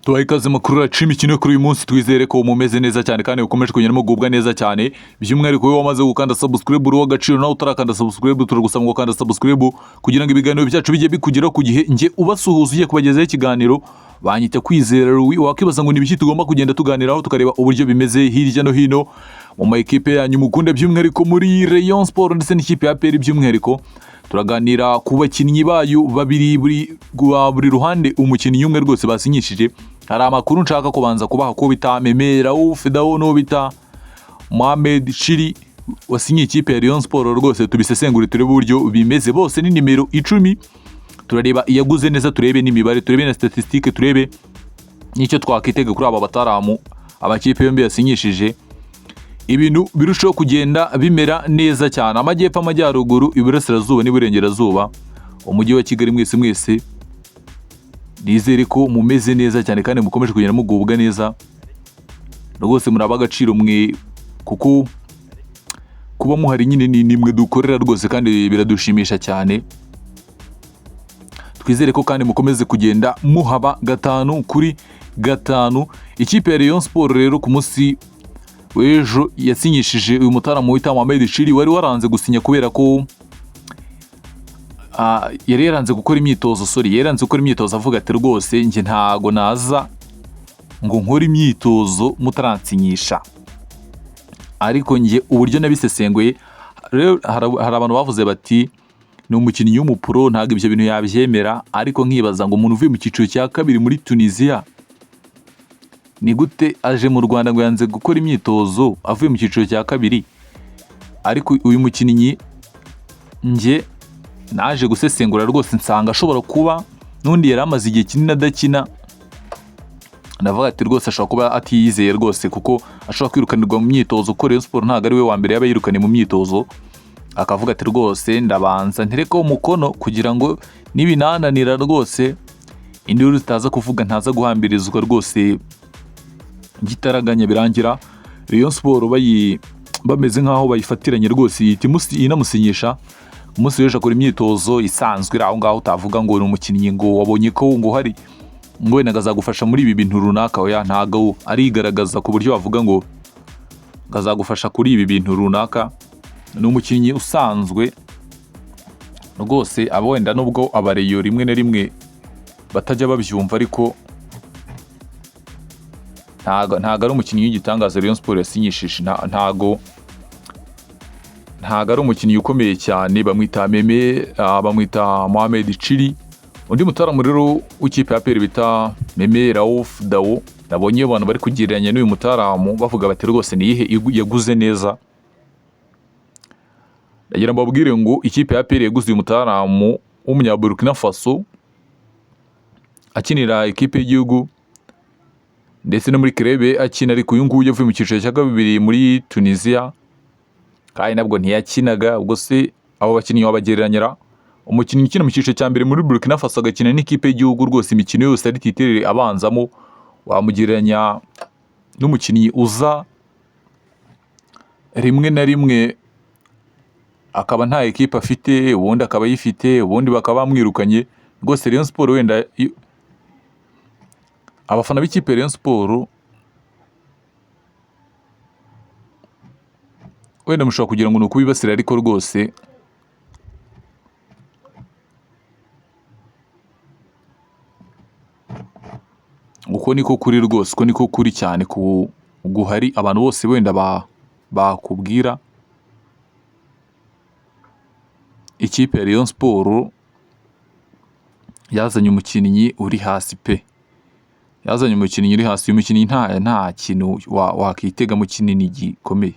Tubaye ikaze makuru yacu imikino kuri uyu munsi twizere ko mumeze neza cyane kandi ukomeje kugenda mugubwa neza cyane by'umwihariko wowe wamaze gukanda subscribe uri w'agaciro nawe utarakanda subscribe turagusaba ngo ukanda subscribe kugira ngo ibiganiro byacu bijye bikugeraho ku gihe nge ubasuhuza ugiye kubagezaho ikiganiro banyita kwizera Louis wakibaza ngo nibiki tugomba kugenda tuganiraho tukareba uburyo bimeze hirya no hino mu ma equipe yanyu mukunda by'umwihariko muri Rayon Sport ndetse n'ikipe ya APR by'umwihariko turaganira ku bakinnyi bayo babiri buri ruhande umukinnyi umwe rwose basinyishije. Hari amakuru nshaka kubanza kubaha ko bita Memera Ufidao no bita Mohamed Chiri wasinye ikipe ya Rayon Sport rwose tubisesengure turebe uburyo bimeze bose ni nimero 10 turareba iyaguze neza turebe n'imibare turebe na statistique turebe nicyo twakitega kuri aba bataramu abakipe yombi yasinyishije ibintu birushaho kugenda bimera neza cyane amajyepfo amajyaruguru iburasirazuba n'iburengerazuba umujyi wa Kigali mwese nizere ko mumeze neza cyane kandi mukomeje kugenda mugubwa neza rwose muri abagaciro mwe kuko kuba muhari nyine nimwe dukorera rwose kandi biradushimisha cyane twizere ko kandi mukomeze kugenda muhaba 5-5 ikipe ya Rayon Sport rero ku munsi w'ejo yasinyishije uyu mutaramu wita Mohamed Chiri wari waranze gusinya kubera ko yari yaranze gukora imyitozo avuga ati rwose nge ntago naza ngo nkore imyitozo mutaransinyisha ariko nge uburyo nabisesenguye rero hari abantu bavuze bati ni umukinnyi w'umupro ntago ibyo bintu yabyemera ariko nkibaza ngo umuntu uvuye mu cyiciro cya kabiri muri Tunisia ni gute aje mu Rwanda ngo yanze gukora imyitozo avuye mu cyiciro cya kabiri ariko uyu mukinnyi nge naje gusesengura rwose nsanga ashobora kuba nundi yari amaze igihe kinini adakina ndavuga ati rwose ashobora kuba atiyizeye rwose kuko ashobora kwirukanirwa mu myitozo ko Rayon Sport ntago ari we wa mbere yaba yirukanye mu myitozo akavuga ati rwose ndabanza ntereko umukono kugira ngo nibinananira rwose induru zitaza kuvuga ntaza guhambirizwa rwose gitaraganya birangira Rayon Sport bameze nkaho bayifatiranye rwose inamusinyisha umunsi w'ejo akora imyitozo isanzwe iraho ngaho utavuga ngo ni umukinnyi ngo wabonye ko ngo hari ngo wenda azagufasha muri ibi bintu runaka oya ntago arigaragaza ku buryo wavuga ngo azagufasha kuri ibi bintu runaka ni umukinnyi usanzwe rwose aba wenda nubwo abareyo rimwe na rimwe batajya babyumva ariko ntago ari umukinnyi w'igitangaza Rayon Sport yasinyishije ntago ari umukinnyi ukomeye cyane bamwita bamwita Mohamed Chiri undi mutaramu rero w'ikipe ya APR bita Memera Ufidao nabonye abantu bari kugereranya n'uyu mutaramu bavuga bati rwose ni ihe yaguze neza ndagira mbabwire ngo ikipe ya APR yaguze uyu mutaramu w'umunya Burkina Faso akinira ikipe y'igihugu ndetse no muri Krebe akina ariko uyu nguyu yavuye mu cyiciro cya kabiri muri Tunisia kandi nabwo ntiyakinaga ubwo se abo bakinnyi wabagereranyira umukinnyi ukina mu cyiciro cya mbere muri Burkina Faso agakina n'ikipe y'igihugu rwose imikino yose ari titirere abanzamo wamugereranya n'umukinnyi uza rimwe na rimwe akaba nta ekipe afite ubundi akaba yifite ubundi bakaba bamwirukanye rwose Rayon Sport wenda abafana b'ikipe Rayon Sport wenda mushobora kugira ngo ni ukubibasira ariko rwose uko niko kuri rwose uko niko kuri cyane guhari abantu bose wenda bakubwira ikipe ya Rayon Sport yazanye umukinnyi uri hasi pe uyu mukinnyi nta kintu wakitega mu kinini gikomeye